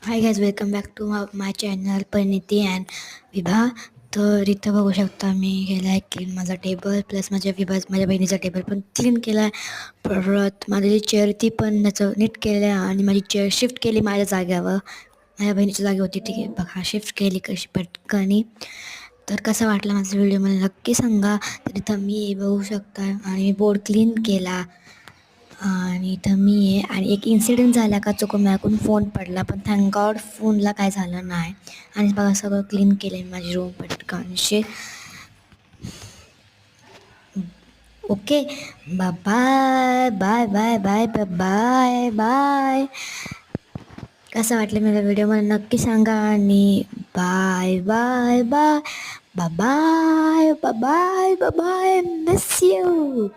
High guys, welcome back to my channel Parineeti and Vibha. तर इथं बघू शकता मी केला आहे क्लीन माझा टेबल, प्लस माझ्या बहिणीचा टेबल पण क्लीन केला आहे. परत माझी जी चेअर ती पण त्याचं नीट केलं आहे आणि माझी चेअर शिफ्ट केली माझ्या जाग्यावर. माझ्या बहिणीच्या जागी होती ती बघा शिफ्ट केली कशी पटकनी. तर कसा वाटला माझा व्हिडिओ मला नक्की सांगा. तर इथं मी बघू शकता आणि बोर्ड क्लीन केला आणि इथं मी आहे. आणि एक इन्सिडेंट झाला का चुकून माझ्याकडून फोन पडला, पण थँक गॉड फोनला काय झालं नाही. आणि बघा सगळं क्लीन केलं आहे माझी रूम पटकनशी. Okay, bye bye bye bye bye bye bye. कसं वाटलं माझा व्हिडिओ मला नक्की सांगा आणि bye bye bye bye bye bye bye bye. Miss you.